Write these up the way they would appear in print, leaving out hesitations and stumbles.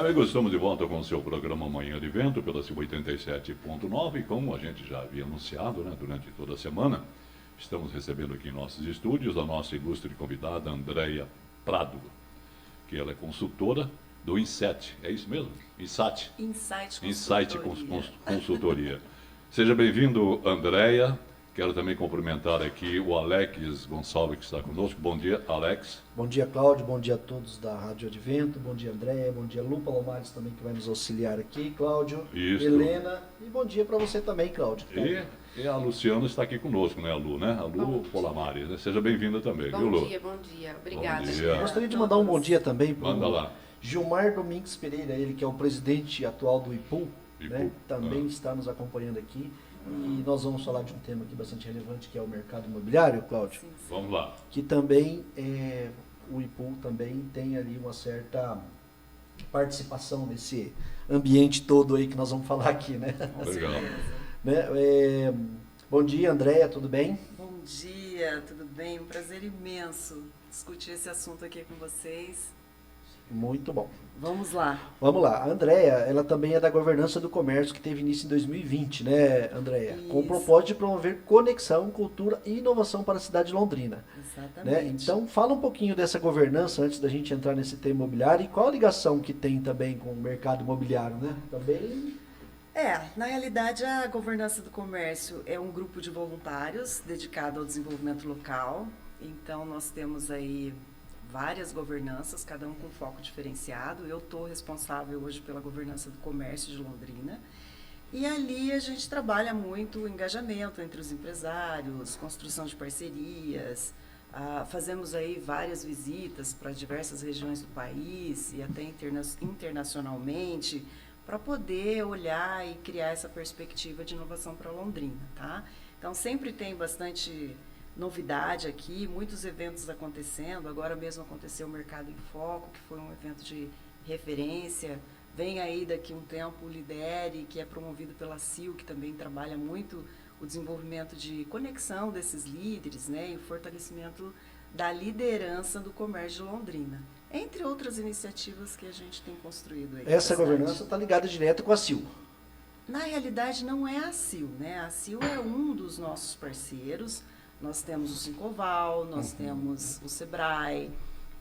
amigos, estamos de volta com o seu programa Manhã de Vento pela 87.9 e como a gente já havia anunciado, né, durante toda a semana, estamos recebendo aqui em nossos estúdios a nossa ilustre convidada Andréia Prado, que ela é consultora do INSET, é isso mesmo? INSAT. Insight Consultoria. Seja bem-vindo, Andréia. Quero também cumprimentar aqui o Alex Gonçalves, que está conosco. Bom dia, Alex. Bom dia, Cláudio. Bom dia a todos da Rádio Advento. Bom dia, Andréia. Bom dia, Lu Palomares também, que vai nos auxiliar aqui. Cláudio, Isso. Helena. E bom dia para você também, Cláudio. E a Luciana está aqui conosco, né, a Lu, né? A Lu Palomares, né? Seja bem-vinda também, viu, Lu? Bom dia. Obrigada. Bom dia. Gostaria de mandar um bom dia também para Manda lá. Gilmar Domingues Pereira, ele que é o presidente atual do IPU, né? IPU. Também está nos acompanhando aqui. E nós vamos falar de um tema aqui bastante relevante, que é o mercado imobiliário, Cláudio. Sim. Vamos lá. Que também, o IPU também tem ali uma certa participação nesse ambiente todo aí que nós vamos falar aqui, né? Legal. Né? Bom dia, Andréia, tudo bem? Bom dia, tudo bem? Um prazer imenso discutir esse assunto aqui com vocês. Muito bom. Vamos lá. Vamos lá. A Andréia, ela também é da governança do comércio, que teve início em 2020, né, Andréia? Com o Isso. propósito de promover conexão, cultura e inovação para a cidade de Londrina. Exatamente. Né? Então, fala um pouquinho dessa governança antes da gente entrar nesse tema imobiliário e qual a ligação que tem também com o mercado imobiliário, né? Também... Na realidade, a governança do comércio é um grupo de voluntários dedicado ao desenvolvimento local. Então, nós temos aí várias governanças, cada um com foco diferenciado. Eu estou responsável hoje pela governança do comércio de Londrina. E ali a gente trabalha muito o engajamento entre os empresários, construção de parcerias, fazemos aí várias visitas para diversas regiões do país e até internacionalmente, para poder olhar e criar essa perspectiva de inovação para Londrina, tá? Então sempre tem bastante novidade aqui, muitos eventos acontecendo. Agora mesmo aconteceu o Mercado em Foco, que foi um evento de referência. Vem aí daqui um tempo o Lidere, que é promovido pela CIL, que também trabalha muito o desenvolvimento de conexão desses líderes, né, e o fortalecimento da liderança do comércio de Londrina, entre outras iniciativas que a gente tem construído aí. Essa governança está ligada direto com a CIL. Na realidade não é a CIL, né? A CIL é um dos nossos parceiros. Nós temos o Sincoval, nós temos o Sebrae,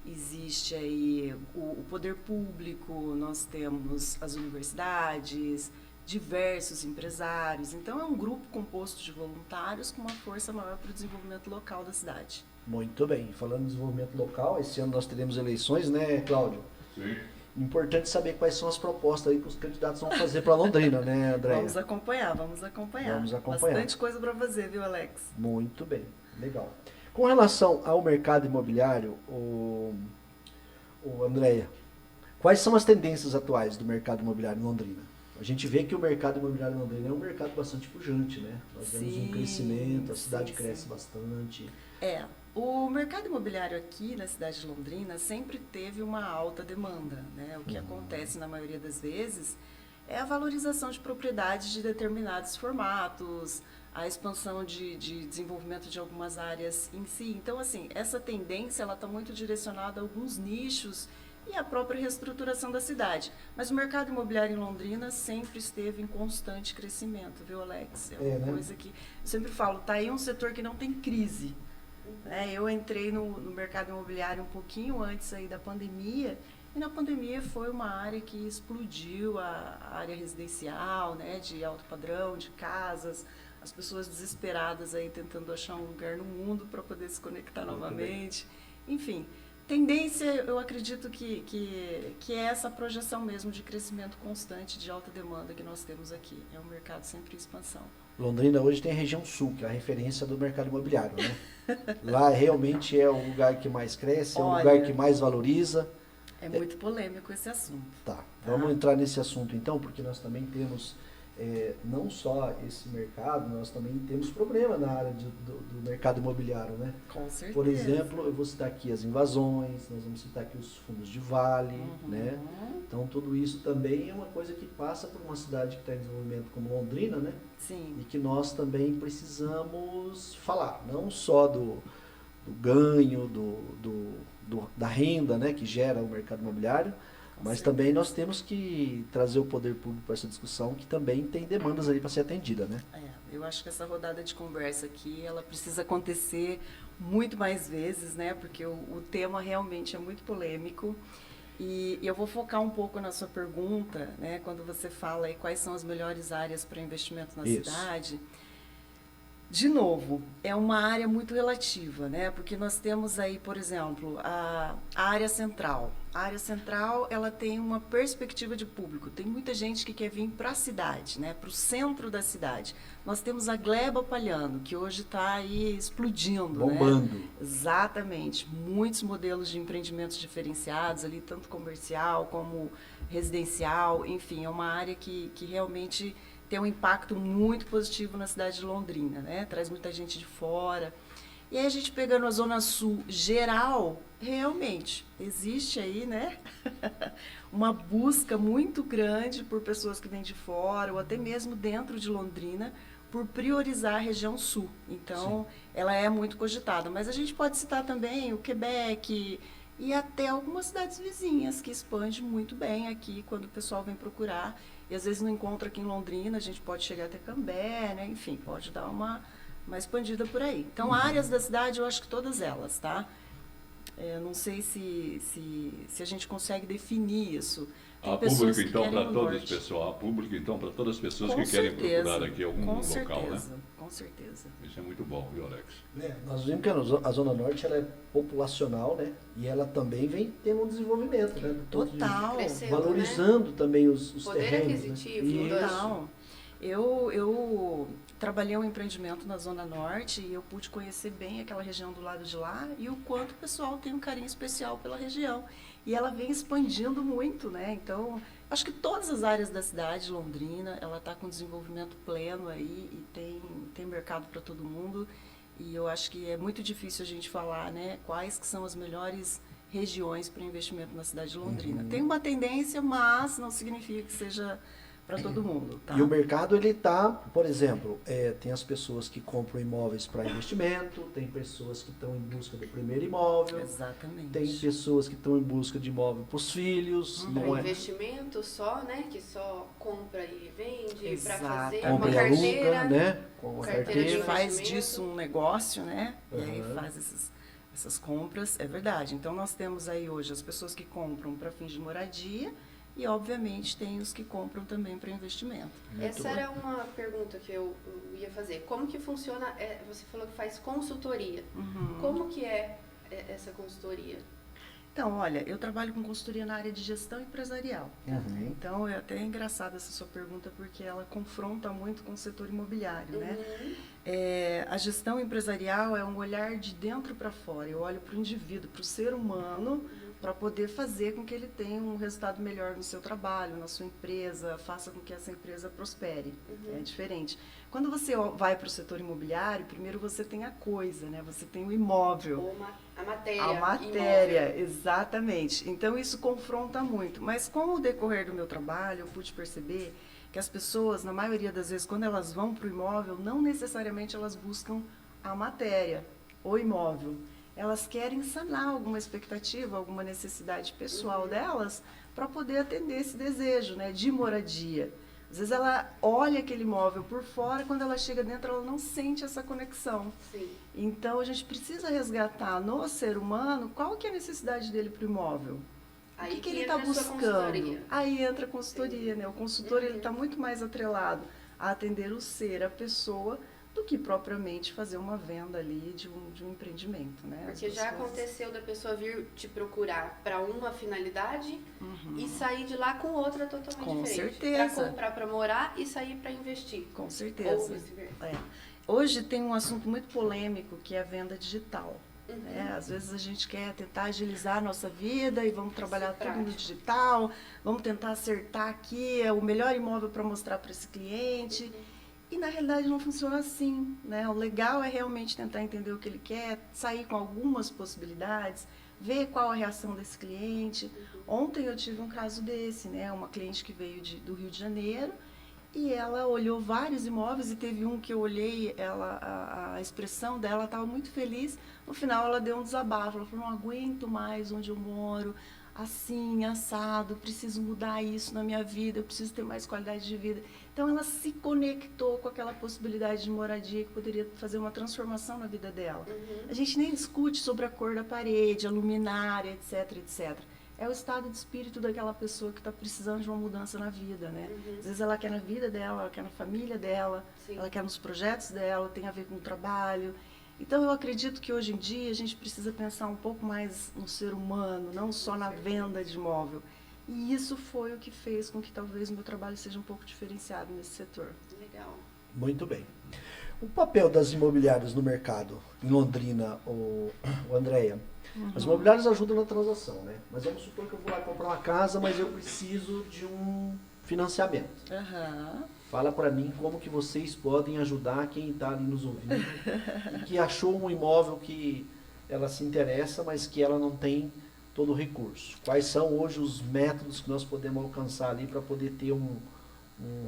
existe aí o poder público, nós temos as universidades, diversos empresários. Então é um grupo composto de voluntários com uma força maior para o desenvolvimento local da cidade. Muito bem. Falando em desenvolvimento local, esse ano nós teremos eleições, né, Cláudio? Sim. Importante saber quais são as propostas aí que os candidatos vão fazer para Londrina, né, Andréia? Vamos acompanhar. Vamos acompanhar. Bastante coisa para fazer, viu, Alex? Muito bem, legal. Com relação ao mercado imobiliário, Andréia, quais são as tendências atuais do mercado imobiliário em Londrina? A gente vê que o mercado imobiliário em Londrina é um mercado bastante pujante, né? Nós vemos um crescimento, a cidade cresce bastante. O mercado imobiliário aqui na cidade de Londrina sempre teve uma alta demanda, né? O que acontece na maioria das vezes é a valorização de propriedades de determinados formatos, a expansão de desenvolvimento de algumas áreas em si. Então, assim, essa tendência ela está muito direcionada a alguns nichos e a própria reestruturação da cidade. Mas o mercado imobiliário em Londrina sempre esteve em constante crescimento, viu, Alex? É uma coisa que eu sempre falo, tá aí um setor que não tem crise. Eu entrei no mercado imobiliário um pouquinho antes aí da pandemia, e na pandemia foi uma área que explodiu, a área residencial, né, de alto padrão, de casas, as pessoas desesperadas aí tentando achar um lugar no mundo para poder se conectar novamente. Enfim, tendência, eu acredito que é essa projeção mesmo de crescimento constante, de alta demanda que nós temos aqui. É um mercado sempre em expansão. Londrina hoje tem a região sul, que é a referência do mercado imobiliário, né? Lá realmente é o lugar que mais cresce, é o lugar que mais valoriza. É muito polêmico esse assunto. Tá, vamos entrar nesse assunto então, porque nós também temos não só esse mercado, nós também temos problema na área do mercado imobiliário, né? Com certeza. Por exemplo, eu vou citar aqui as invasões, nós vamos citar aqui os fundos de vale, né? Então tudo isso também é uma coisa que passa por uma cidade que está em desenvolvimento como Londrina, né? Sim. E que nós também precisamos falar, não só do ganho, da renda, né, que gera o mercado imobiliário, Mas certeza. também nós temos que trazer o poder público para essa discussão, que também tem demandas ali para ser atendida, né? Eu acho que essa rodada de conversa aqui, ela precisa acontecer muito mais vezes, né? Porque o tema realmente é muito polêmico. E eu vou focar um pouco na sua pergunta, né? Quando você fala aí quais são as melhores áreas para investimento na Isso. cidade. De novo, é uma área muito relativa, né? Porque nós temos aí, por exemplo, a área central. A área central, ela tem uma perspectiva de público. Tem muita gente que quer vir para a cidade, né? Para o centro da cidade. Nós temos a Gleba Palhano, que hoje está aí explodindo, Bombando. né? Exatamente. Muitos modelos de empreendimentos diferenciados ali, tanto comercial como residencial. Enfim, é uma área que realmente tem um impacto muito positivo na cidade de Londrina, né? Traz muita gente de fora. E aí a gente pegando a Zona Sul geral, realmente existe aí, né? uma busca muito grande por pessoas que vêm de fora ou até mesmo dentro de Londrina por priorizar a região sul. Então, ela é muito cogitada. Mas a gente pode citar também o Quebec e até algumas cidades vizinhas que expandem muito bem aqui quando o pessoal vem procurar. E às vezes não encontra aqui em Londrina, a gente pode chegar até Cambé, né? Enfim, pode dar uma expandida por aí. Então, áreas da cidade, eu acho que todas elas, tá? Não sei se a gente consegue definir isso. Tem Há pessoas público, que então, querem para no todas as norte. pessoas, há público, então, para todas as pessoas Com que querem certeza, procurar aqui algum com local, certeza, né? com certeza. Isso é muito bom, viu, Alex? Nós vimos que a Zona Norte ela é populacional, né? E ela também vem tendo um desenvolvimento, né? Do ponto de vista- Total. Crescendo, Valorizando também os Poder terrenos. aquisitivo, né? Isso. Total. Eu trabalhei um empreendimento na Zona Norte e eu pude conhecer bem aquela região do lado de lá e o quanto o pessoal tem um carinho especial pela região. E ela vem expandindo muito, né? Então, acho que todas as áreas da cidade, Londrina, ela está com desenvolvimento pleno aí e tem mercado para todo mundo. E eu acho que é muito difícil a gente falar, né, quais que são as melhores regiões para investimento na cidade de Londrina. Tem uma tendência, mas não significa que seja para todo mundo, tá? E o mercado, ele tá, por exemplo, tem as pessoas que compram imóveis para investimento, tem pessoas que estão em busca do primeiro imóvel, Exatamente. tem pessoas que estão em busca de imóvel para os filhos, Para não é? investimento só, né? Que só compra e vende, para Exatamente. fazer uma Compra e carteira. aluga, né? Com uma Carteira de Ele carteira. faz investimento. disso um negócio, né? E aí Uhum. faz essas compras, é verdade. Então nós temos aí hoje as pessoas que compram para fins de moradia e obviamente tem os que compram também para investimento. Essa era uma pergunta que eu ia fazer. Como que funciona? Você falou que faz consultoria. Como que é essa consultoria? Então, olha, eu trabalho com consultoria na área de gestão empresarial. Uhum. Então, é até engraçada essa sua pergunta, porque ela confronta muito com o setor imobiliário, né? A gestão empresarial é um olhar de dentro para fora. Eu olho para o indivíduo, para o ser humano, para poder fazer com que ele tenha um resultado melhor no seu trabalho, na sua empresa, faça com que essa empresa prospere. É diferente. Quando você vai para o setor imobiliário, primeiro você tem a coisa, né? Você tem o imóvel. Ou a matéria. A matéria, exatamente. Então isso confronta muito. Mas com o decorrer do meu trabalho, eu pude perceber que as pessoas, na maioria das vezes, quando elas vão para o imóvel, não necessariamente elas buscam a matéria, o imóvel. Elas querem sanar alguma expectativa, alguma necessidade pessoal delas para poder atender esse desejo, né, de moradia. Às vezes ela olha aquele imóvel por fora, quando ela chega dentro ela não sente essa conexão. Sim. Então a gente precisa resgatar no ser humano qual que é a necessidade dele para o imóvel. Aí O que ele entra está a sua buscando? consultoria. Aí entra a consultoria, né? O consultor ele está muito mais atrelado a atender o ser, a pessoa, do que propriamente fazer uma venda ali de um empreendimento, né? As Porque já pessoas- aconteceu da pessoa vir te procurar para uma finalidade e sair de lá com outra totalmente Com diferente. certeza. Para comprar para morar e sair para investir. Com Ou certeza. vice-versa. É. Hoje tem um assunto muito polêmico que é a venda digital. Né? Às vezes a gente quer tentar agilizar a nossa vida e vamos trabalhar tudo no prático. digital, vamos tentar acertar aqui o melhor imóvel para mostrar para esse cliente. E na realidade não funciona assim, né? O legal é realmente tentar entender o que ele quer, sair com algumas possibilidades, ver qual a reação desse cliente. Ontem eu tive um caso desse, né? Uma cliente que veio do Rio de Janeiro e ela olhou vários imóveis e teve um que eu olhei, a expressão dela estava muito feliz. No final ela deu um desabafo, ela falou, não aguento mais onde eu moro, assim, assado, preciso mudar isso na minha vida, eu preciso ter mais qualidade de vida. Então ela se conectou com aquela possibilidade de moradia que poderia fazer uma transformação na vida dela. A gente nem discute sobre a cor da parede, a luminária, etc, etc. É o estado de espírito daquela pessoa que está precisando de uma mudança na vida, né? Às vezes ela quer na vida dela, ela quer na família dela, Sim. ela quer nos projetos dela, tem a ver com o trabalho. Então eu acredito que hoje em dia a gente precisa pensar um pouco mais no ser humano, não só na venda de imóvel. E isso foi o que fez com que talvez o meu trabalho seja um pouco diferenciado nesse setor. Legal. Muito bem. O papel das imobiliárias no mercado, em Londrina, Andréia, as imobiliárias ajudam na transação, né? Mas vamos supor que eu vou lá comprar uma casa, mas eu preciso de um financiamento. Fala para mim como que vocês podem ajudar quem está ali nos ouvindo e que achou um imóvel que ela se interessa, mas que ela não tem todo o recurso. Quais são hoje os métodos que nós podemos alcançar ali para poder ter um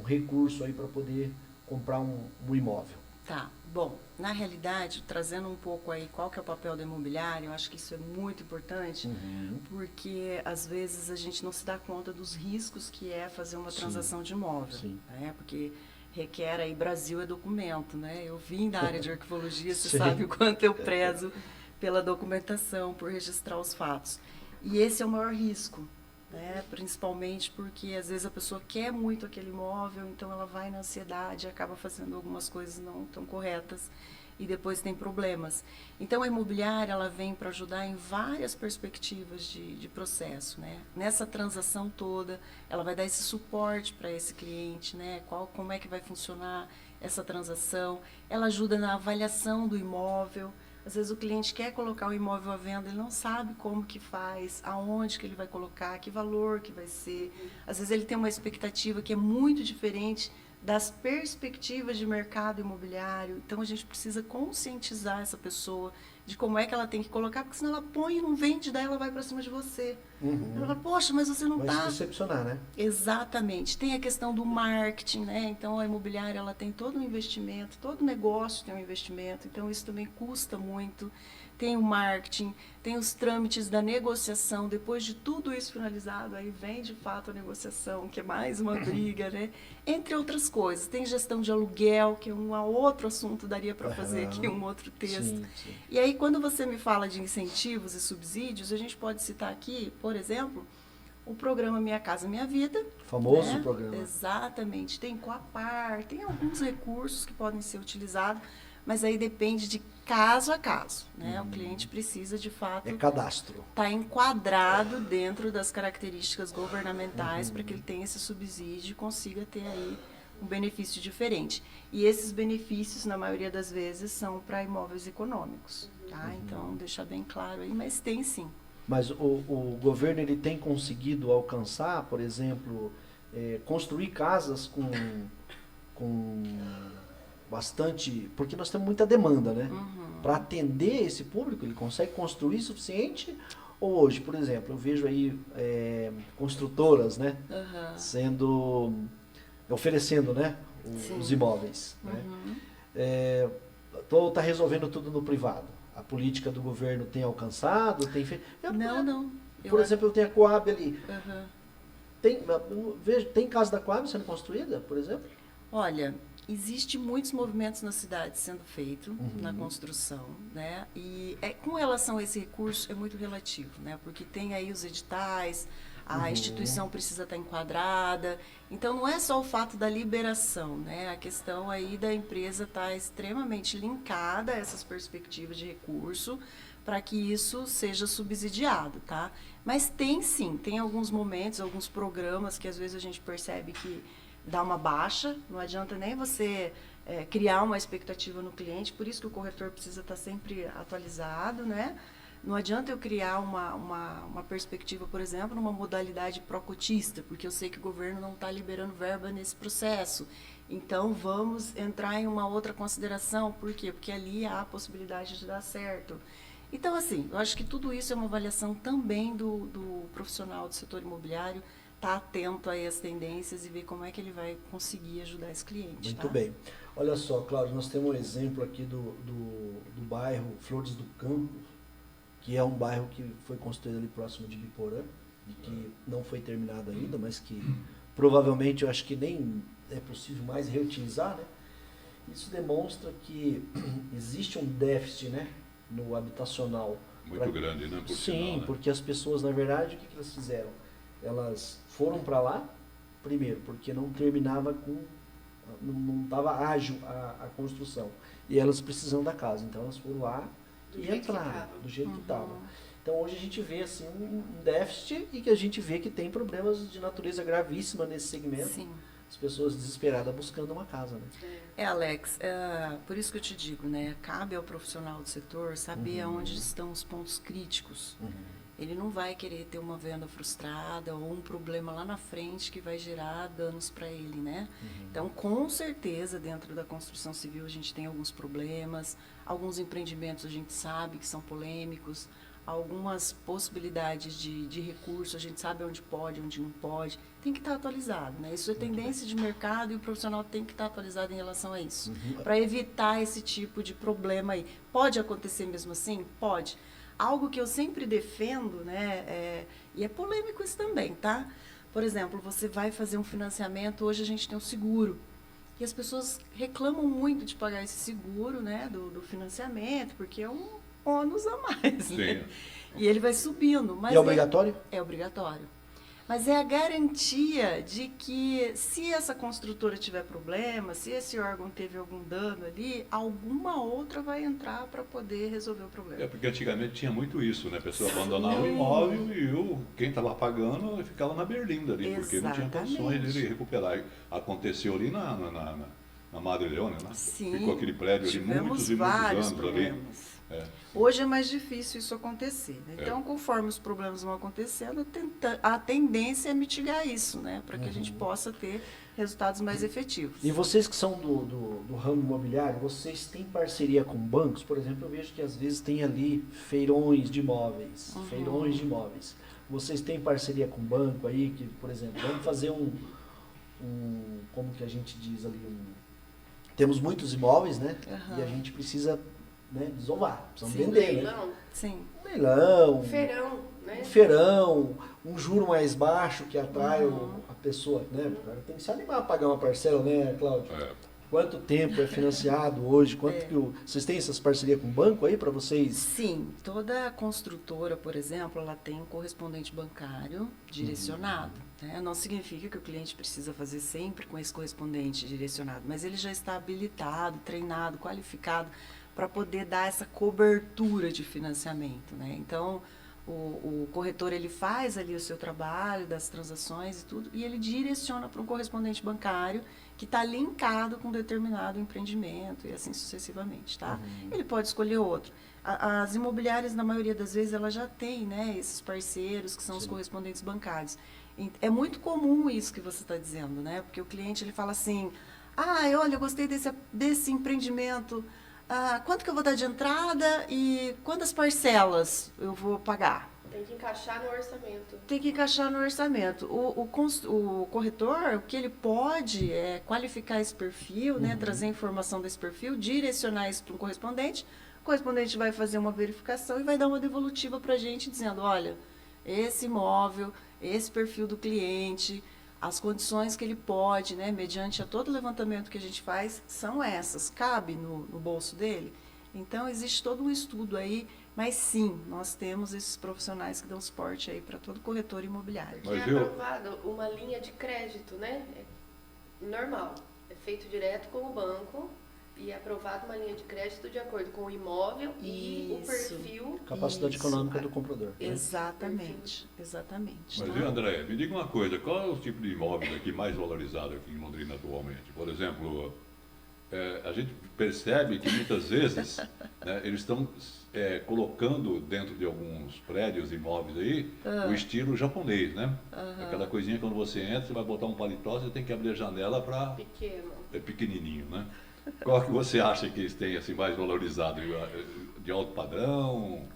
recurso aí para poder comprar um imóvel? Tá, bom, na realidade, trazendo um pouco aí qual que é o papel do imobiliário, eu acho que isso é muito importante, porque às vezes a gente não se dá conta dos riscos que é fazer uma transação de imóvel, né? Porque requer aí, Brasil é documento, né? Eu vim da área de arquivologia, você sabe o quanto eu prezo pela documentação, por registrar os fatos. E esse é o maior risco, né? Principalmente porque às vezes a pessoa quer muito aquele imóvel, então ela vai na ansiedade e acaba fazendo algumas coisas não tão corretas e depois tem problemas. Então a imobiliária ela vem para ajudar em várias perspectivas de processo, né? Nessa transação toda, ela vai dar esse suporte para esse cliente, né? Como é que vai funcionar essa transação? Ela ajuda na avaliação do imóvel. Às vezes o cliente quer colocar o imóvel à venda, ele não sabe como que faz, aonde que ele vai colocar, que valor que vai ser. Às vezes ele tem uma expectativa que é muito diferente das perspectivas de mercado imobiliário. Então a gente precisa conscientizar essa pessoa de como é que ela tem que colocar, porque senão ela põe e não vende, daí ela vai para cima de você. Ela fala, poxa, mas você não está... Vai se decepcionar, né? Exatamente. Tem a questão do marketing, né? Então a imobiliária ela tem todo um investimento, todo negócio tem um investimento, então isso também custa muito. Tem o marketing, tem os trâmites da negociação, depois de tudo isso finalizado, aí vem de fato a negociação, que é mais uma briga, né? Entre outras coisas. Tem gestão de aluguel, que é um outro assunto, daria para fazer aqui um outro texto. Sim. E aí, quando você me fala de incentivos e subsídios, a gente pode citar aqui, por exemplo, o programa Minha Casa Minha Vida. Famoso programa. Exatamente. Tem Coapar, tem alguns recursos que podem ser utilizados, mas aí depende de caso a caso, né? O cliente precisa, de fato... É cadastro. Está enquadrado dentro das características governamentais para que ele tenha esse subsídio e consiga ter aí um benefício diferente. E esses benefícios, na maioria das vezes, são para imóveis econômicos, tá? Então, deixar bem claro aí, mas tem sim. Mas o governo ele tem conseguido alcançar, por exemplo, construir casas com bastante... Porque nós temos muita demanda, né? Para atender esse público, ele consegue construir suficiente? Ou hoje, por exemplo, eu vejo aí construtoras, né? Oferecendo, né? Os imóveis. Né? Tá resolvendo tudo no privado. A política do governo tem alcançado? Tem feito... Não. Por exemplo, eu tenho a Coab ali. Tem casa da Coab sendo construída, por exemplo? Olha, existem muitos movimentos na cidade sendo feito na construção, né? E com relação a esse recurso é muito relativo, né? Porque tem aí os editais, a instituição precisa estar enquadrada. Então, não é só o fato da liberação, né? A questão aí da empresa estar extremamente linkada a essas perspectivas de recurso para que isso seja subsidiado, tá? Mas tem sim, tem alguns momentos, alguns programas que às vezes a gente percebe que dá uma baixa, não adianta nem você criar uma expectativa no cliente, por isso que o corretor precisa estar sempre atualizado, né? Não adianta eu criar uma perspectiva, por exemplo, numa modalidade pró-cotista, porque eu sei que o governo não está liberando verba nesse processo. Então, vamos entrar em uma outra consideração. Por quê? Porque ali há a possibilidade de dar certo. Então, assim, eu acho que tudo isso é uma avaliação também do profissional do setor imobiliário, estar atento aí às tendências e ver como é que ele vai conseguir ajudar esse cliente. Muito bem. Olha só, Cláudio, nós temos um exemplo aqui do bairro Flores do Campo, que é um bairro que foi construído ali próximo de Biporã. de que não foi terminado ainda, mas que provavelmente eu acho que nem é possível mais reutilizar, né? Isso demonstra que existe um déficit, né, no habitacional. Muito grande, né? Por Sim, sinal, né? porque as pessoas, na verdade, o que elas fizeram? Elas foram para lá, primeiro, porque não terminava não estava ágil a construção. E elas precisam da casa, então elas foram lá e entraram do jeito que estava. Então hoje a gente vê assim, um déficit e que a gente vê que tem problemas de natureza gravíssima nesse segmento. Sim. As pessoas desesperadas buscando uma casa, né? Alex, por isso que eu te digo, né? Cabe ao profissional do setor saber aonde estão os pontos críticos. Ele não vai querer ter uma venda frustrada ou um problema lá na frente que vai gerar danos para ele, né? Então, com certeza, dentro da construção civil a gente tem alguns problemas, alguns empreendimentos a gente sabe que são polêmicos, algumas possibilidades de recurso, a gente sabe onde pode, onde não pode, tem que estar atualizado, né? Isso é tendência de mercado e o profissional tem que estar atualizado em relação a isso, para evitar esse tipo de problema aí. Pode acontecer mesmo assim? Pode. Algo que eu sempre defendo, né, e é polêmico isso também, tá? Por exemplo, você vai fazer um financiamento, hoje a gente tem um seguro, e as pessoas reclamam muito de pagar esse seguro, né, do financiamento, porque é um ônus a mais, né? E ele vai subindo. Mas e é obrigatório? É obrigatório. Mas é a garantia de que se essa construtora tiver problema, se esse órgão teve algum dano ali, alguma outra vai entrar para poder resolver o problema. É porque antigamente tinha muito isso, né? A pessoa abandonava o imóvel e quem estava pagando ficava na berlinda ali, porque não tinha condições de recuperar. Aconteceu ali na Madre Leônia, né? Sim, ficou aquele prédio ali muitos e muitos anos problemas. ali. Hoje é mais difícil isso acontecer, né? Então, conforme os problemas vão acontecendo, a tendência é mitigar isso, né? Para que a gente possa ter resultados mais efetivos. E vocês que são do ramo imobiliário, vocês têm parceria com bancos? Por exemplo, eu vejo que às vezes tem ali feirões de imóveis, Vocês têm parceria com banco aí, que, por exemplo, vamos fazer como que a gente diz ali, temos muitos imóveis, né? E a gente precisa, né, desovar, precisamos vender, leilão. né? Sim. Um leilão, Feirão, né? um feirão, um juro mais baixo que atrai a pessoa, né? O cara tem que se animar a pagar uma parcela, né, Cláudio? Quanto tempo é financiado hoje? Quanto que vocês têm essas parcerias com o banco aí para vocês? Sim, toda construtora, por exemplo, ela tem um correspondente bancário direcionado. Né? Não significa que o cliente precisa fazer sempre com esse correspondente direcionado, mas ele já está habilitado, treinado, qualificado para poder dar essa cobertura de financiamento, né? Então, o corretor ele faz ali o seu trabalho das transações e tudo, e ele direciona para um correspondente bancário que está linkado com determinado empreendimento e assim sucessivamente, tá? Ele pode escolher outro. As imobiliárias, na maioria das vezes, elas já têm, né, esses parceiros que são os correspondentes bancários. É muito comum isso que você está dizendo, né? Porque o cliente ele fala assim, olha, eu gostei desse empreendimento, quanto que eu vou dar de entrada e quantas parcelas eu vou pagar? Tem que encaixar no orçamento. Tem que encaixar no orçamento. O corretor, o que ele pode é qualificar esse perfil, né, trazer informação desse perfil, direcionar isso para um correspondente. O correspondente vai fazer uma verificação e vai dar uma devolutiva para a gente dizendo, olha, esse imóvel, esse perfil do cliente, as condições que ele pode, né, mediante a todo o levantamento que a gente faz, são essas. Cabe no bolso dele? Então, existe todo um estudo aí, mas sim, nós temos esses profissionais que dão suporte aí para todo corretor imobiliário. Que é aprovado uma linha de crédito, né? É normal. É feito direto com o banco e é aprovado uma linha de crédito de acordo com o imóvel e o perfil. Capacidade econômica do comprador. Exatamente, exatamente. Mas, André, me diga uma coisa, qual é o tipo de imóveis aqui mais valorizado aqui em Londrina atualmente? Por exemplo, a gente percebe que muitas vezes né, eles estão colocando dentro de alguns prédios, imóveis aí, o estilo japonês, né? Aquela coisinha quando você entra, você vai botar um paletó, você tem que abrir a janela para... pequenininho, né? Qual que você acha que eles têm assim, mais valorizado? De alto padrão?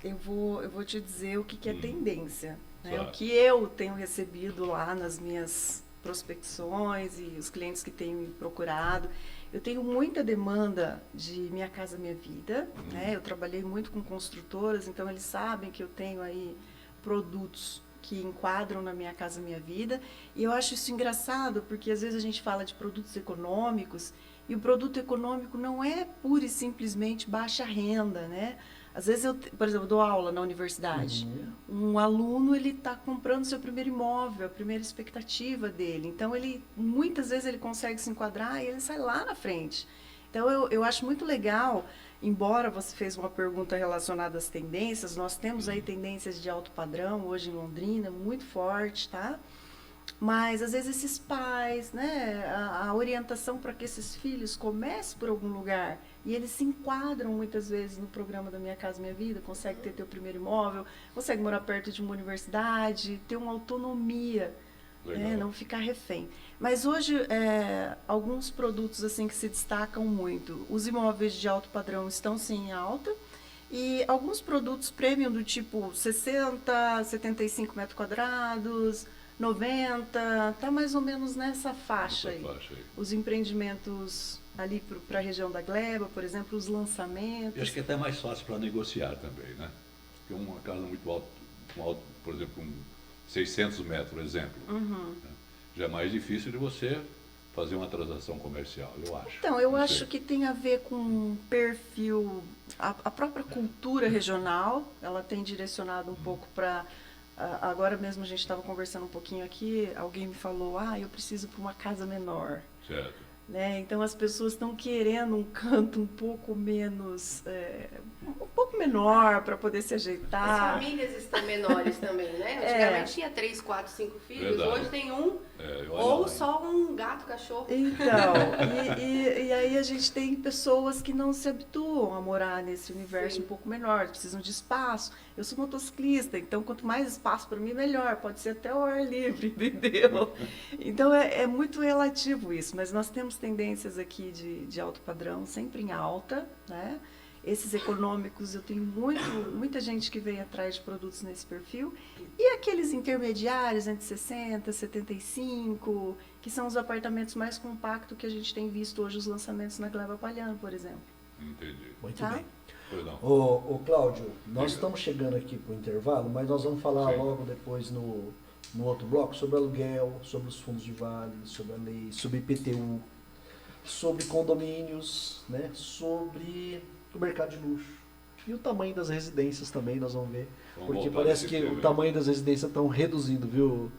Eu vou te dizer o que é tendência. Né? O que eu tenho recebido lá nas minhas prospecções e os clientes que têm me procurado. Eu tenho muita demanda de Minha Casa Minha Vida, né? Eu trabalhei muito com construtoras, então eles sabem que eu tenho aí produtos que enquadram na Minha Casa Minha Vida. E eu acho isso engraçado, porque às vezes a gente fala de produtos econômicos, e o produto econômico não é pura e simplesmente baixa renda, né? Às vezes eu, por exemplo, dou aula na universidade. Um aluno, ele está comprando seu primeiro imóvel, a primeira expectativa dele. Então, muitas vezes ele consegue se enquadrar e ele sai lá na frente. Então, eu acho muito legal, embora você fez uma pergunta relacionada às tendências, nós temos aí tendências de alto padrão hoje em Londrina, muito forte, tá? Mas, às vezes, esses pais, né, a orientação para que esses filhos comecem por algum lugar, e eles se enquadram, muitas vezes, no programa da Minha Casa Minha Vida, consegue ter teu primeiro imóvel, consegue morar perto de uma universidade, ter uma autonomia, né, não ficar refém. Mas, hoje, alguns produtos assim que se destacam muito, os imóveis de alto padrão estão, sim, em alta, e alguns produtos premium do tipo 60, 75 metros quadrados, 90, tá mais ou menos nessa faixa aí. Os empreendimentos ali para a região da Gleba, por exemplo, os lançamentos. E acho que é até mais fácil para negociar também, né? Porque uma casa muito alta, por exemplo, com 600 metros, por exemplo, né? Já é mais difícil de você fazer uma transação comercial, eu acho. Então, eu acho que tem a ver com um perfil, a própria cultura regional, ela tem direcionado um pouco para... Agora mesmo a gente estava conversando um pouquinho aqui, alguém me falou, eu preciso para uma casa menor. Certo. Né? Então as pessoas estão querendo um canto um pouco menos, um pouco menor para poder se ajeitar. As famílias estão menores também, né? Antigamente tinha 3, 4, 5 filhos, Verdade. Hoje tem um ou só um gato, cachorro. Então, e aí a gente tem pessoas que não se habituam a morar nesse universo um pouco menor, precisam de espaço. Eu sou motociclista, então quanto mais espaço para mim, melhor. Pode ser até ao ar livre, entendeu? Então é muito relativo isso, mas nós temos tendências aqui de alto padrão, sempre em alta, né? Esses econômicos, eu tenho muita gente que vem atrás de produtos nesse perfil. E aqueles intermediários entre 60 e 75, que são os apartamentos mais compactos que a gente tem visto hoje, os lançamentos na Gleba Palhano, por exemplo. Entendi. Muito bem. Pois não. Ô Cláudio, nós estamos chegando aqui para o intervalo, mas nós vamos falar logo depois no outro bloco sobre aluguel, sobre os fundos de vale, sobre a lei, sobre IPTU, sobre condomínios, né, sobre o mercado de luxo. E o tamanho das residências também nós vamos ver. Porque parece que o tamanho das residências estão reduzindo, viu?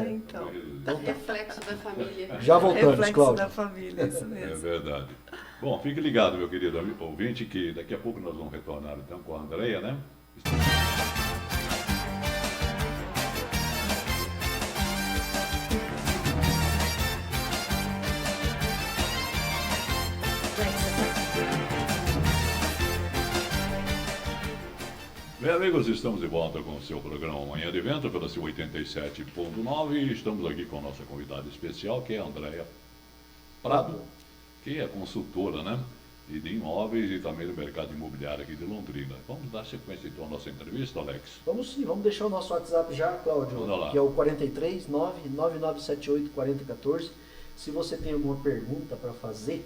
Então. Reflexo da família. Já voltamos, Reflexo Cláudio. da família, isso mesmo. É verdade. Bom, fique ligado, meu querido ouvinte, que daqui a pouco nós vamos retornar então com a Andreia, né? Bem, amigos, estamos de volta com o seu programa Manhã de Vento pela seu 87.9 e estamos aqui com a nossa convidada especial, que é a Andreia Prado, que é consultora, né? E de imóveis e também do mercado imobiliário aqui de Londrina. Vamos dar sequência então à nossa entrevista, Alex? Vamos sim, vamos deixar o nosso WhatsApp já, Cláudio, que é o 43 99978 4014. Se você tem alguma pergunta para fazer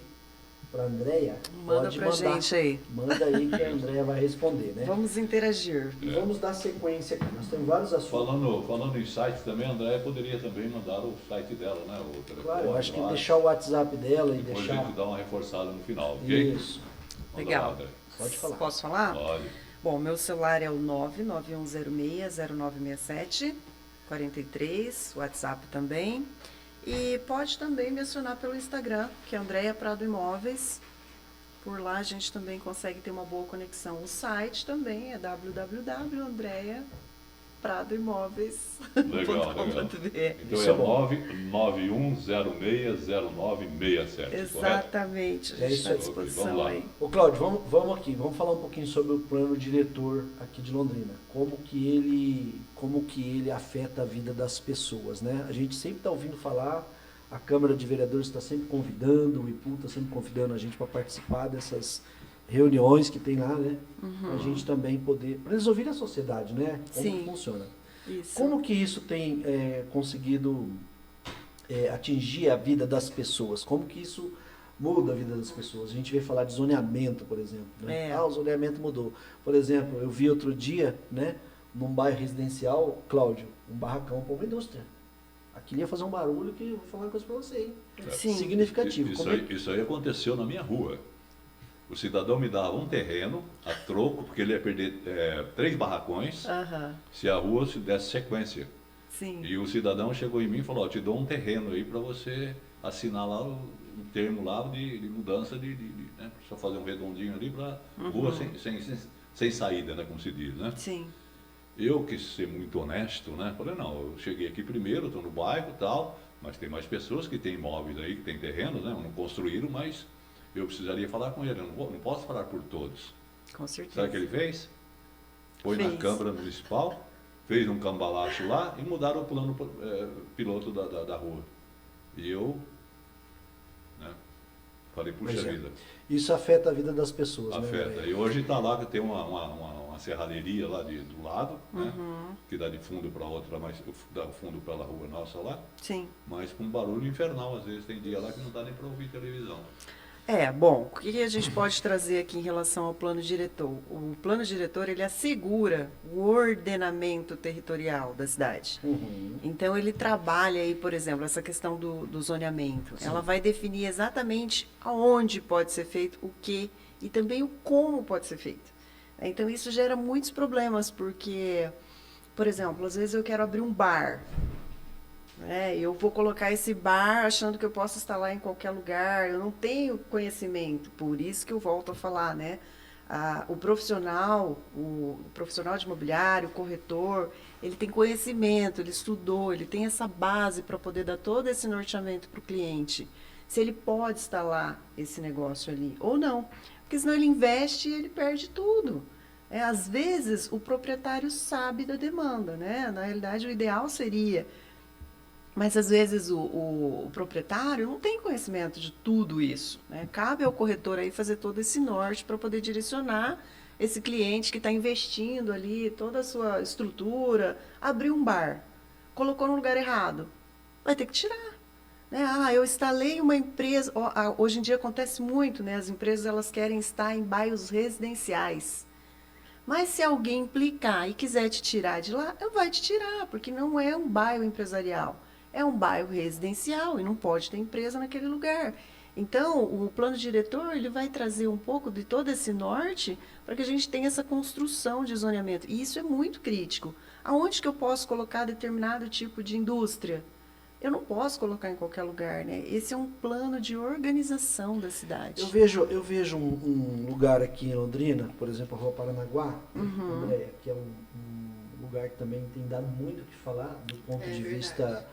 para a Andreia, pode mandar. Gente aí. Manda aí que a Andreia vai responder, né? Vamos interagir. E vamos dar sequência aqui. Nós temos vários assuntos. Falando em site também, a Andreia poderia também mandar o site dela, né? O telefone, claro, eu acho que deixar o WhatsApp dela e depois deixar... a gente dá uma reforçada no final, ok? Isso. Legal. Lá, Pode falar. Posso falar? pode. Bom, meu celular é o 991060967, 43, WhatsApp também. E pode também mencionar pelo Instagram, que é Andreia Prado Imóveis. Por lá a gente também consegue ter uma boa conexão. O site também é www.andreapradoimóveis.com.br. Então é 991060967. Exatamente, a gente está à disposição Vamos lá. aí. Ô Cláudio, vamos aqui, vamos falar um pouquinho sobre o plano diretor aqui de Londrina. Como que ele afeta a vida das pessoas, né? A gente sempre está ouvindo falar, a Câmara de Vereadores está sempre convidando, o IPU está sempre convidando a gente para participar dessas reuniões que tem lá, né? A gente também poder, para eles ouvirem a sociedade, né? Como que funciona. Isso. Como que isso tem conseguido atingir a vida das pessoas? Como que isso muda a vida das pessoas? A gente veio falar de zoneamento, por exemplo. Né? O zoneamento mudou. Por exemplo, eu vi outro dia, né, num bairro residencial, Cláudio, um barracão para uma indústria. Aquilo ia fazer um barulho que eu vou falar uma coisa para você, hein? Sim. Significativo. Isso aí aconteceu na minha rua. O cidadão me dava um terreno a troco, porque ele ia perder 3 barracões Aham. se a rua se desse sequência. Sim. E o cidadão chegou em mim e falou, ó, te dou um terreno aí para você assinar lá um termo lá de mudança né, só fazer um redondinho ali para rua sem saída, né, como se diz, né? Sim. Eu quis ser muito honesto, né? Falei, não, eu cheguei aqui primeiro, estou no bairro e tal, mas tem mais pessoas que têm imóveis aí, que têm terrenos, né? Não construíram, mas eu precisaria falar com ele, eu não posso falar por todos. Com certeza. Sabe o que ele fez? Foi na Fez. Câmara Municipal, fez um cambalacho lá e mudaram o plano piloto da rua. E eu, né, falei, puxa Pois é. vida, Isso afeta a vida das pessoas, né? afeta. E hoje está lá, que tem uma serralheria lá do lado, né, que dá de fundo para outra, mas dá fundo pela rua nossa lá, Sim. mas com um barulho infernal, às vezes tem dia lá que não dá nem para ouvir televisão. Bom, o que a gente pode trazer aqui em relação ao plano diretor? O plano diretor, ele assegura o ordenamento territorial da cidade. Uhum. Então, ele trabalha aí, por exemplo, essa questão do zoneamento. Sim. Ela vai definir exatamente aonde pode ser feito, o que, e também o como pode ser feito. Então, isso gera muitos problemas, porque, por exemplo, às vezes eu quero abrir um bar. Eu vou colocar esse bar achando que eu posso instalar em qualquer lugar, eu não tenho conhecimento, por isso que eu volto a falar, né? O profissional de imobiliário, o corretor, ele tem conhecimento, ele estudou, ele tem essa base para poder dar todo esse norteamento para o cliente. Se ele pode instalar esse negócio ali ou não, porque senão ele investe e ele perde tudo. Às vezes o proprietário sabe da demanda, né? Na realidade o ideal seria... Mas, às vezes, o proprietário não tem conhecimento de tudo isso, né? Cabe ao corretor aí fazer todo esse norte para poder direcionar esse cliente que está investindo ali toda a sua estrutura, abrir um bar, colocou no lugar errado, vai ter que tirar. Né? Eu instalei uma empresa, hoje em dia acontece muito, né? As empresas elas querem estar em bairros residenciais. Mas se alguém implicar e quiser te tirar de lá, vai te tirar, porque não é um bairro empresarial. É um bairro residencial e não pode ter empresa naquele lugar. Então, o plano diretor ele vai trazer um pouco de todo esse norte para que a gente tenha essa construção de zoneamento. E isso é muito crítico. Aonde que eu posso colocar determinado tipo de indústria? Eu não posso colocar em qualquer lugar, né? Esse é um plano de organização da cidade. Eu vejo um lugar aqui em Londrina, por exemplo, a Rua Paranaguá, Andréia, que é um lugar que também tem dado muito o que falar do ponto de verdade. vista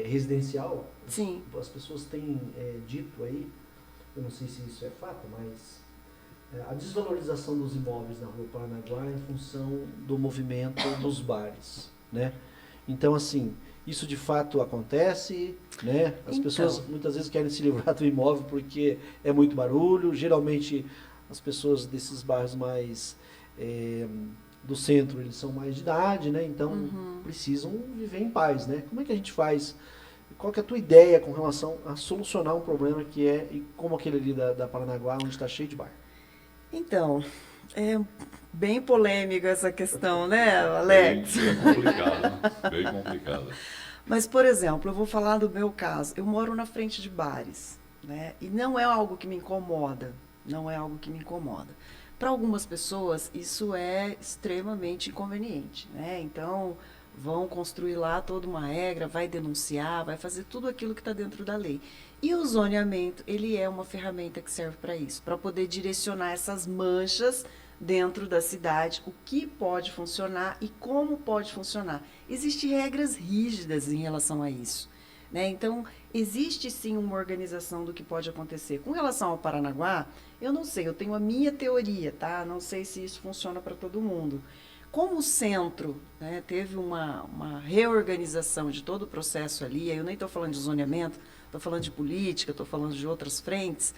residencial. Sim. As pessoas têm dito aí, eu não sei se isso é fato, mas a desvalorização dos imóveis na Rua Paranaguá em função do movimento dos bares, né? Então, assim, isso de fato acontece, né? As pessoas muitas vezes querem se livrar do imóvel porque é muito barulho. Geralmente, as pessoas desses bairros mais do centro, eles são mais de idade, né? Então, precisam viver em paz, né? Como é que a gente faz? Qual que é a tua ideia com relação a solucionar um problema que é como aquele ali da Paranaguá, onde está cheio de bar? Então, é bem polêmica essa questão, né, Alex? Bem complicado, né? Bem complicado. Mas, por exemplo, eu vou falar do meu caso. Eu moro na frente de bares, né? E não é algo que me incomoda. Não é algo que me incomoda. Para algumas pessoas, isso é extremamente inconveniente, né? Então, vão construir lá toda uma regra, vai denunciar, vai fazer tudo aquilo que está dentro da lei. E o zoneamento, ele é uma ferramenta que serve para isso, para poder direcionar essas manchas dentro da cidade, o que pode funcionar e como pode funcionar. Existem regras rígidas em relação a isso, né? Então, existe sim uma organização do que pode acontecer. Com relação ao Paranaguá, eu não sei, eu tenho a minha teoria, tá? Não sei se isso funciona para todo mundo. Como o centro, né, teve uma reorganização de todo o processo ali, eu nem estou falando de zoneamento, estou falando de política, estou falando de outras frentes,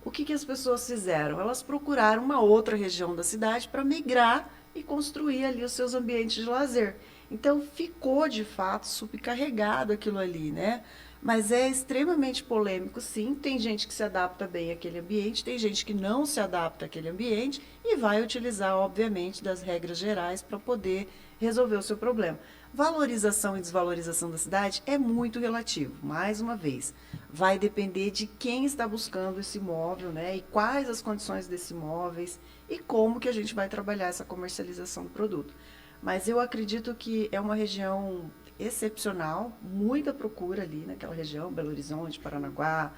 o que as pessoas fizeram? Elas procuraram uma outra região da cidade para migrar e construir ali os seus ambientes de lazer. Então, ficou, de fato, subcarregado aquilo ali, né? Mas é extremamente polêmico, sim. Tem gente que se adapta bem àquele ambiente, tem gente que não se adapta àquele ambiente e vai utilizar, obviamente, das regras gerais para poder resolver o seu problema. Valorização e desvalorização da cidade é muito relativo, mais uma vez. Vai depender de quem está buscando esse imóvel, né? E quais as condições desse imóveis e como que a gente vai trabalhar essa comercialização do produto. Mas eu acredito que é uma região excepcional, muita procura ali naquela região, Belo Horizonte, Paranaguá,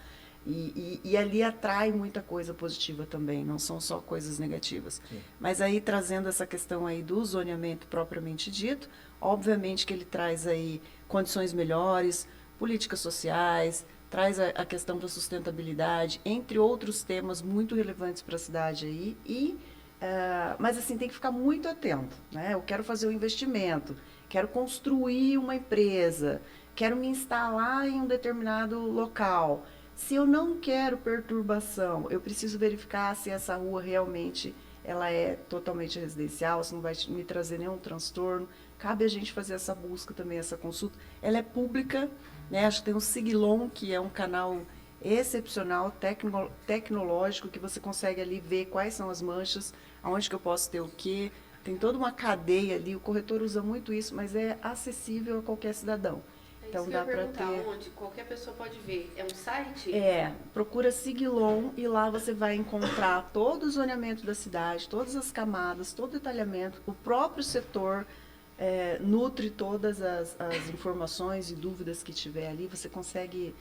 e ali atrai muita coisa positiva também, não são só coisas negativas. Sim. Mas aí, trazendo essa questão aí do zoneamento propriamente dito, obviamente que ele traz aí condições melhores, políticas sociais, traz a questão da sustentabilidade, entre outros temas muito relevantes para a cidade aí, mas assim, tem que ficar muito atento, né? Eu quero fazer um investimento, quero construir uma empresa, quero me instalar em um determinado local. Se eu não quero perturbação, eu preciso verificar se essa rua realmente ela é totalmente residencial, se não vai me trazer nenhum transtorno. Cabe a gente fazer essa busca também, essa consulta. Ela é pública, né? Acho que tem o Siglon, que é um canal excepcional, tecnológico, que você consegue ali ver quais são as manchas, aonde que eu posso ter o quê. Tem toda uma cadeia ali, o corretor usa muito isso, mas é acessível a qualquer cidadão. Então dá para ter. Onde qualquer pessoa pode ver. É um site? Procura Siglon e lá você vai encontrar todo o zoneamento da cidade, todas as camadas, todo o detalhamento. O próprio setor nutre todas as informações e dúvidas que tiver ali. Você consegue,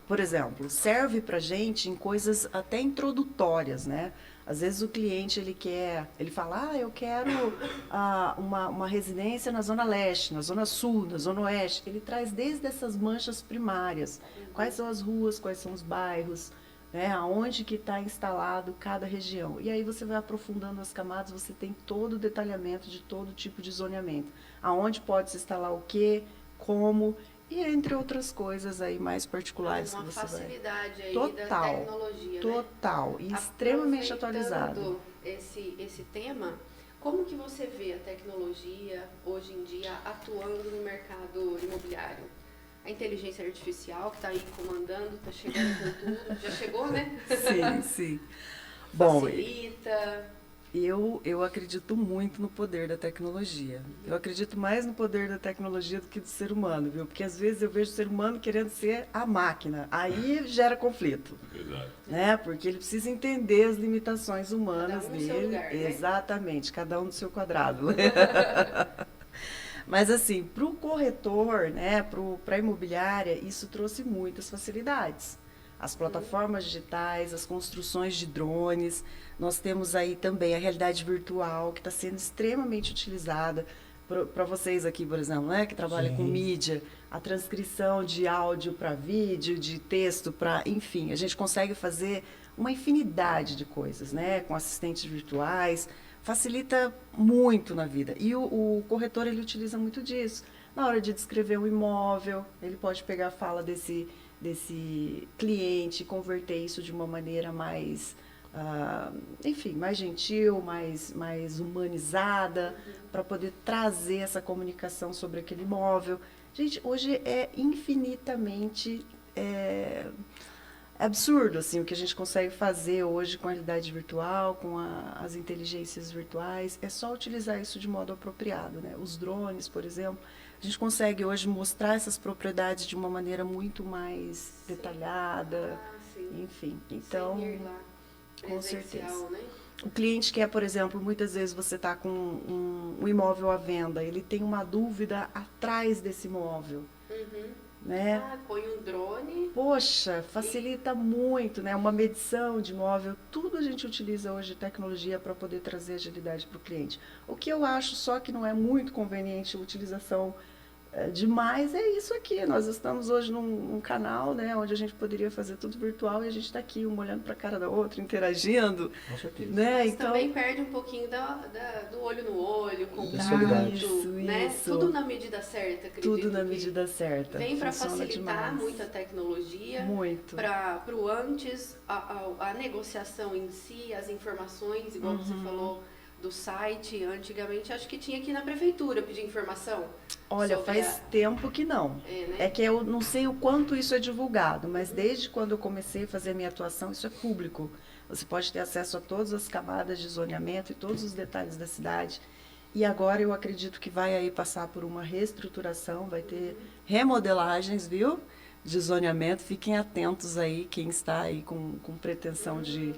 por exemplo, serve para gente em coisas até introdutórias, né? Às vezes o cliente ele fala, eu quero uma residência na zona leste, na zona sul, na zona oeste. Ele traz desde essas manchas primárias, quais são as ruas, quais são os bairros, né, aonde que está instalado cada região. E aí você vai aprofundando as camadas, você tem todo o detalhamento de todo tipo de zoneamento. Aonde pode se instalar o quê, como, e entre outras coisas aí mais particulares que você vai. Uma facilidade aí Total, da tecnologia, total, e extremamente atualizado. Esse tema, como que você vê a tecnologia hoje em dia atuando no mercado imobiliário? A inteligência artificial que está aí comandando, está chegando com tudo, já chegou, né? Sim, sim. Bom, facilita. Eu acredito muito no poder da tecnologia. Eu acredito mais no poder da tecnologia do que do ser humano, viu? Porque às vezes eu vejo o ser humano querendo ser a máquina. Aí gera conflito. Verdade. Né? Porque ele precisa entender as limitações humanas cada um dele. No seu lugar, né? Exatamente, cada um no seu quadrado. Mas assim, para o corretor, né, para a imobiliária, isso trouxe muitas facilidades. As plataformas digitais, as construções de drones. Nós temos aí também a realidade virtual, que está sendo extremamente utilizada para vocês aqui, por exemplo, né, que trabalham com mídia, a transcrição de áudio para vídeo, de texto para... Enfim, a gente consegue fazer uma infinidade de coisas, né, com assistentes virtuais. Facilita muito na vida. E o corretor, ele utiliza muito disso. Na hora de descrever um imóvel, ele pode pegar a fala desse cliente, converter isso de uma maneira mais, enfim, mais gentil, mais humanizada, para poder trazer essa comunicação sobre aquele imóvel. Gente, hoje é infinitamente absurdo assim, o que a gente consegue fazer hoje com a realidade virtual, com as inteligências virtuais. É só utilizar isso de modo apropriado, né? Os drones, por exemplo, a gente consegue hoje mostrar essas propriedades de uma maneira muito mais detalhada, enfim. Então, sem ir lá, com certeza. Né? O cliente quer, por exemplo, muitas vezes você está com um imóvel à venda, ele tem uma dúvida atrás desse imóvel. Né? Põe um drone. Poxa, facilita muito, né? Uma medição de imóvel, tudo a gente utiliza hoje tecnologia para poder trazer agilidade para o cliente. O que eu acho só que não é muito conveniente a utilização demais é isso aqui. Nós estamos hoje num canal, né, onde a gente poderia fazer tudo virtual e a gente está aqui, um olhando para a cara da outra, interagindo. Com certeza. Né? Mas então, também perde um pouquinho do olho no olho, contato, né? Isso. Tudo na medida certa, acredito. Tudo na medida certa. Vem para Funciona facilitar demais. muito a tecnologia. Muito. Para o antes, a negociação em si, as informações, igual você falou do site, antigamente acho que tinha que ir na prefeitura pedir informação. Olha, faz tempo que não. Né? É que eu não sei o quanto isso é divulgado, mas desde quando eu comecei a fazer a minha atuação, isso é público. Você pode ter acesso a todas as camadas de zoneamento e todos os detalhes da cidade. E agora eu acredito que vai aí passar por uma reestruturação, vai ter remodelagens, viu? De zoneamento. Fiquem atentos aí, quem está aí com pretensão de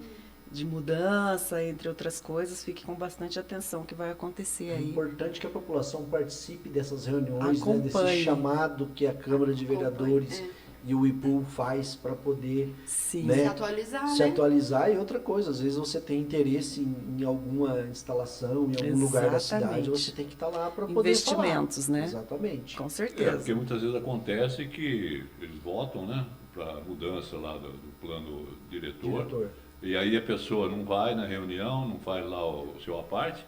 mudança, entre outras coisas, fique com bastante atenção que vai acontecer É aí. importante que a população participe dessas reuniões, né, Acompanhe. desse chamado que a Câmara de Vereadores É. e o IPU faz para poder Sim. né, Se atualizar, se né? atualizar. E outra coisa, às vezes você tem interesse em alguma instalação, em algum lugar da cidade, Exatamente. você tem que estar lá para poder Investimentos, falar. né? Exatamente. Com É, certeza. porque muitas vezes acontece que eles votam, né, para mudança lá do plano diretor. E aí a pessoa não vai na reunião, não faz lá o seu aparte.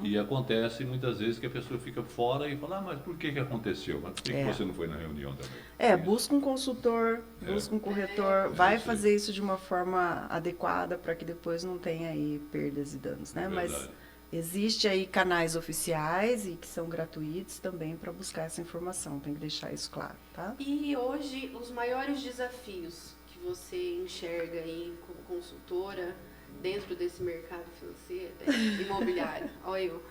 E acontece muitas vezes que a pessoa fica fora e fala, mas por que aconteceu? Mas por que você não foi na reunião também? Busca um consultor, busca um corretor, vai fazer isso de uma forma adequada para que depois não tenha aí perdas e danos, né? Mas Verdade. existe aí canais oficiais e que são gratuitos também para buscar essa informação, tem que deixar isso claro, tá? E hoje, os maiores desafios que você enxerga aí como consultora dentro desse mercado financeiro, imobiliário? Olha eu.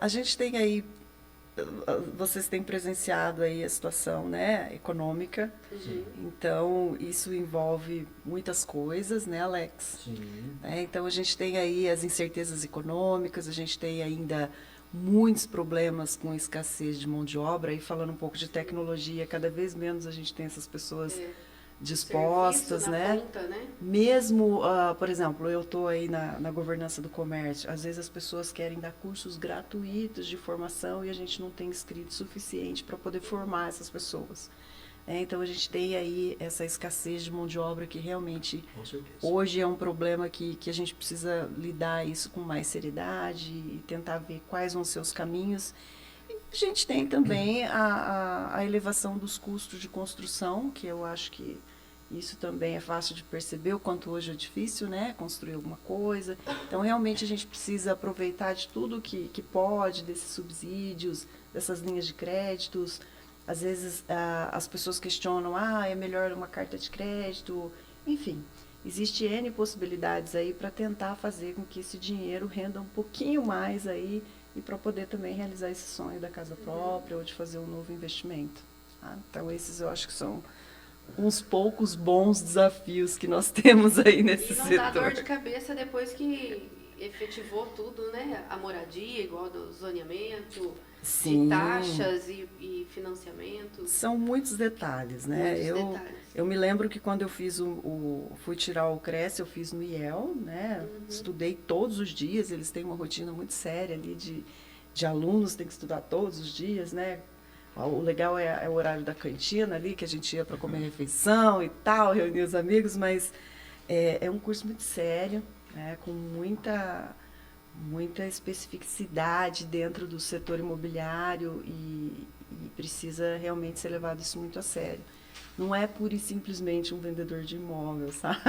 A gente tem aí, vocês têm presenciado aí a situação, né, econômica, então isso envolve muitas coisas, né, Alex? Sim. Então a gente tem aí as incertezas econômicas, a gente tem ainda muitos problemas com escassez de mão de obra, e falando um pouco de tecnologia, cada vez menos a gente tem essas pessoas dispostas, Serviço na né? ponta, né? Mesmo, por exemplo, eu estou aí na governança do comércio, às vezes as pessoas querem dar cursos gratuitos de formação e a gente não tem inscrito suficiente para poder formar essas pessoas. Então a gente tem aí essa escassez de mão de obra que realmente Com certeza. hoje é um problema que a gente precisa lidar isso com mais seriedade e tentar ver quais vão ser os caminhos. E a gente tem também a elevação dos custos de construção, que eu acho que isso também é fácil de perceber, o quanto hoje é difícil, né, construir alguma coisa. Então, realmente, a gente precisa aproveitar de tudo que pode, desses subsídios, dessas linhas de créditos. Às vezes, as pessoas questionam, é melhor uma carta de crédito. Enfim, existe N possibilidades aí para tentar fazer com que esse dinheiro renda um pouquinho mais aí e para poder também realizar esse sonho da casa própria ou de fazer um novo investimento. Tá? Então, esses eu acho que são uns poucos bons desafios que nós temos aí nesse E não setor. dá dor de cabeça depois que efetivou tudo, né? A moradia, igual do zoneamento, Sim. de taxas e financiamentos. São muitos detalhes, né? Muitos detalhes. Eu me lembro que quando eu fiz fui tirar o CRES, eu fiz no IEL, né? Estudei todos os dias, eles têm uma rotina muito séria ali de alunos, tem que estudar todos os dias, né? O legal é o horário da cantina ali, que a gente ia para comer refeição e tal, reunir os amigos, mas é um curso muito sério, né, com muita especificidade dentro do setor imobiliário e precisa realmente ser levado isso muito a sério. Não é pura e simplesmente um vendedor de imóvel, sabe?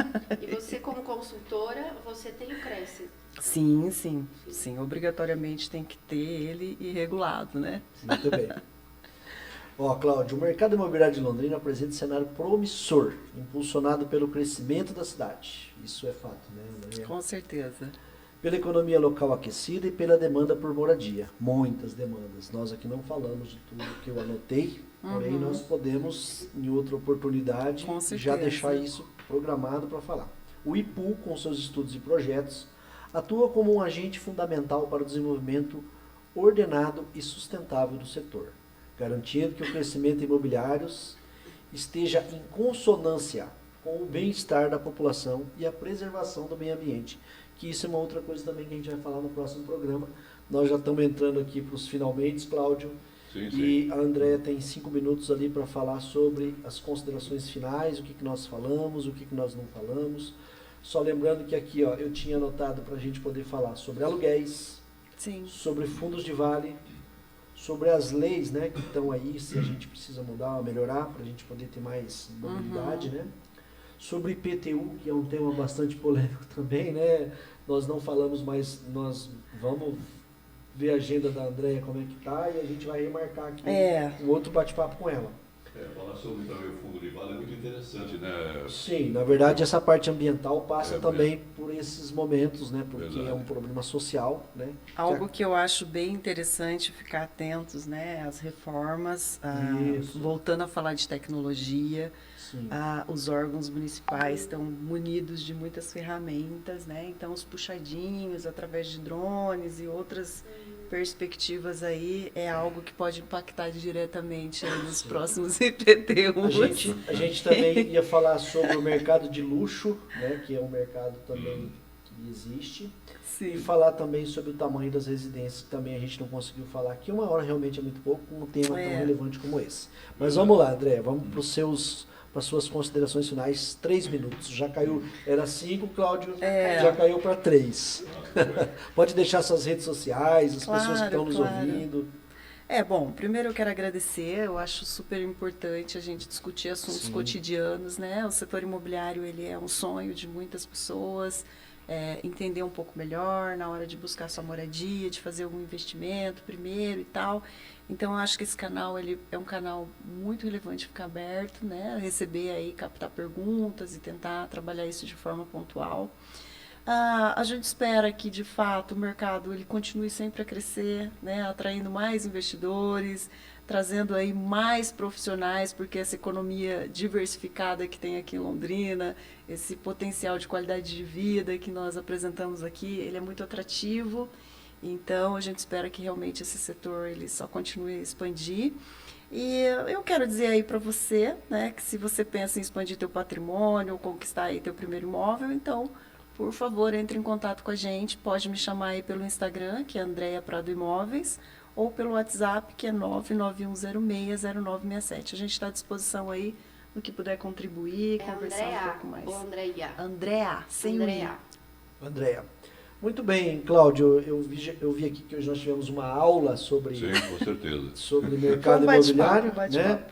E você, como consultora, você tem o Cresce? Sim. Obrigatoriamente tem que ter ele e regulado, né? Muito bem. Cláudio, o mercado imobiliário de Londrina apresenta um cenário promissor, impulsionado pelo crescimento da cidade. Isso é fato, né, André? Com certeza. Pela economia local aquecida e pela demanda por moradia. Muitas demandas. Nós aqui não falamos de tudo que eu anotei, porém nós podemos, em outra oportunidade, Com certeza. já deixar isso programado para falar. O IPU, com seus estudos e projetos, atua como um agente fundamental para o desenvolvimento ordenado e sustentável do setor, garantindo que o crescimento imobiliário esteja em consonância com o bem-estar da população e a preservação do meio ambiente, que isso é uma outra coisa também que a gente vai falar no próximo programa. Nós já estamos entrando aqui para os finalmente, Cláudio, Sim. e a Andréa tem 5 minutos ali para falar sobre as considerações finais, o que nós falamos, o que nós não falamos. Só lembrando que aqui eu tinha anotado para a gente poder falar sobre aluguéis, Sim. sobre fundos de vale, sobre as leis, né, que estão aí, se a gente precisa mudar ou melhorar, para a gente poder ter mais mobilidade, né? Sobre IPTU, que é um tema bastante polêmico também, né? Nós não falamos, mas nós vamos ver a agenda da Andréa como é que tá e a gente vai remarcar aqui um outro bate-papo com ela. Falar Falar sobre também o fundo de vale é muito interessante, né? Sim, na verdade essa parte ambiental passa É, também por esses momentos, né? Porque Verdade. é um problema social, né? Algo que eu acho bem interessante ficar atentos, né? As reformas, Isso. voltando a falar de tecnologia, Sim. os órgãos municipais estão munidos de muitas ferramentas, né? Então os puxadinhos através de drones e outras perspectivas aí é algo que pode impactar diretamente aí nos próximos IPTUs. A gente também ia falar sobre o mercado de luxo, né? Que é um mercado também que existe. E Sim. falar também sobre o tamanho das residências, que também a gente não conseguiu falar aqui. Uma hora realmente é muito pouco, um tema tão relevante como esse. Mas vamos lá, André, vamos para as suas considerações finais, 3 minutos. Já caiu, era 5, Cláudio, já caiu para 3. Pode deixar suas redes sociais, as pessoas que estão nos ouvindo. Bom, primeiro eu quero agradecer, eu acho super importante a gente discutir assuntos cotidianos, né? O setor imobiliário, ele é um sonho de muitas pessoas, entender um pouco melhor na hora de buscar sua moradia, de fazer algum investimento primeiro e tal. Então, eu acho que esse canal, ele é um canal muito relevante ficar aberto, né? Receber aí, captar perguntas e tentar trabalhar isso de forma pontual. A gente espera que, de fato, o mercado ele continue sempre a crescer, né? Atraindo mais investidores, trazendo aí mais profissionais, porque essa economia diversificada que tem aqui em Londrina, esse potencial de qualidade de vida que nós apresentamos aqui, ele é muito atrativo. Então, a gente espera que realmente esse setor ele só continue a expandir. E eu quero dizer aí para você, né, que se você pensa em expandir teu patrimônio ou conquistar aí teu primeiro imóvel, então, por favor, entre em contato com a gente. Pode me chamar aí pelo Instagram, que é Andréia Prado Imóveis, ou pelo WhatsApp, que é 991060967. A gente está à disposição aí no que puder contribuir, conversar um pouco mais. Ou Andréia? Andréa, sem Andréia. Andréia. Muito bem, Cláudio, eu vi aqui que hoje nós tivemos uma aula sobre, Sim, com certeza. sobre mercado Foi um bate-papo, imobiliário, bate-papo. né?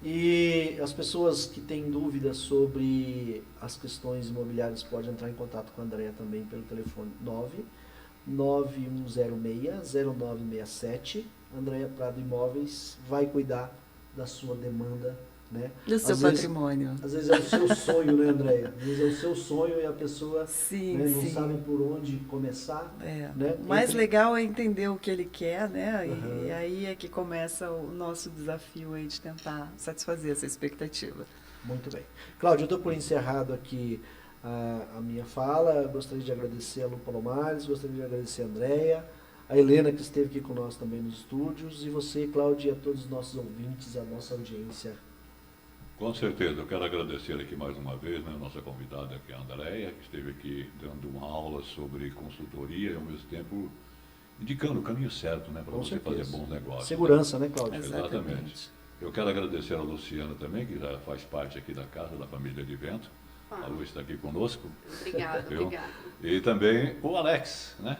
E as pessoas que têm dúvidas sobre as questões imobiliárias podem entrar em contato com a Andréia também pelo telefone 99106-0967. Andréia Prado Imóveis vai cuidar da sua demanda, né? Do seu patrimônio. Às vezes é o seu sonho, né, Andréia? Às vezes é o seu sonho e a pessoa Sim, né, não sim. sabe por onde começar. Né? O mais legal é entender o que ele quer, né? Uhum. E aí é que começa o nosso desafio aí de tentar satisfazer essa expectativa. Muito bem. Cláudio, eu estou por encerrado aqui a minha fala. Gostaria de agradecer a Lu Palomares, gostaria de agradecer a Andréia, a Helena, que esteve aqui conosco também nos estúdios, e você, Cláudio, e a todos os nossos ouvintes, a nossa audiência. Com certeza, eu quero agradecer aqui mais uma vez, né, a nossa convidada aqui, a Andréia, que esteve aqui dando uma aula sobre consultoria e ao mesmo tempo indicando o caminho certo, né, para Com você certeza. fazer bons negócios. Segurança, né, Cláudio? Exatamente. Eu quero agradecer a Luciana também, que já faz parte aqui da casa, da família de Vento. A Lu está aqui conosco. Obrigada, Eu. obrigada. E também o Alex, né?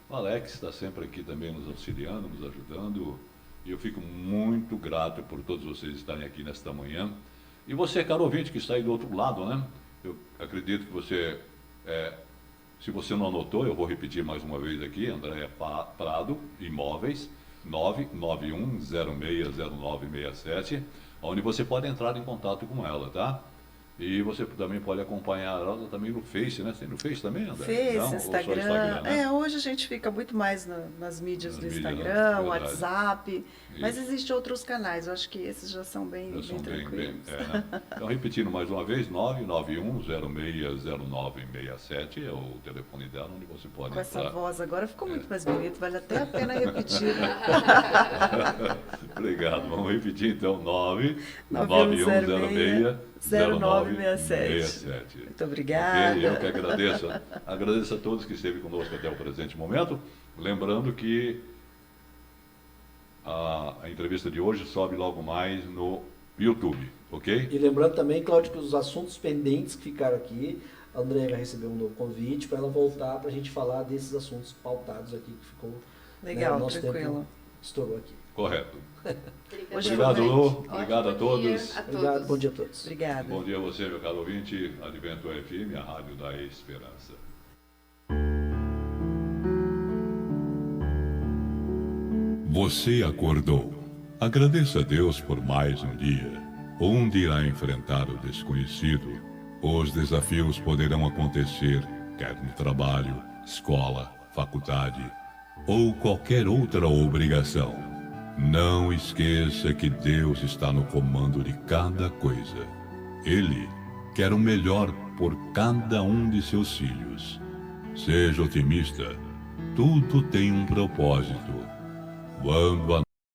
O Alex está sempre aqui também nos auxiliando, nos ajudando. E eu fico muito grato por todos vocês estarem aqui nesta manhã. E você, caro ouvinte, que está aí do outro lado, né? Eu acredito que você, se você não anotou, eu vou repetir mais uma vez aqui, Andréia Prado, Imóveis, 991060967, onde você pode entrar em contato com ela, tá? E você também pode acompanhar ela também no Face, né? Tem no Face também, André? Face, Não? Ou só Instagram. né? Hoje a gente fica muito mais nas mídias Nas do mídias, né? Instagram, Verdade. WhatsApp. Mas Isso. existem outros canais. Eu acho que esses já são bem, Já são bem, tranquilos. né? Então, repetindo mais uma vez, 991060967 é o telefone dela, onde você pode Com essa entrar. voz agora ficou muito mais bonito. Vale até a pena repetir. Obrigado. Vamos repetir então, 9106-0967. Muito obrigada. Ok, eu que agradeço. Agradeço a todos que esteve conosco até o presente momento. Lembrando que a entrevista de hoje sobe logo mais no YouTube, ok? E lembrando também, Cláudio, que os assuntos pendentes que ficaram aqui, a Andréia vai receber um novo convite para ela voltar para a gente falar desses assuntos pautados aqui que ficou. Legal, o nosso tranquilo. tempo estourou aqui. Correto. Hoje Obrigado, foi Lu. Ótimo Obrigado a dia todos. a todos. Obrigado, bom dia a todos. Obrigada. Bom dia a você, meu caro ouvinte. Advento FM, a Rádio da Esperança. Você acordou. Agradeça a Deus por mais um dia. onde irá enfrentar o desconhecido. Os desafios poderão acontecer, quer no trabalho, escola, faculdade ou qualquer outra obrigação. Não esqueça que Deus está no comando de cada coisa. Ele quer o melhor por cada um de seus filhos. Seja otimista. Tudo tem um propósito. Quando a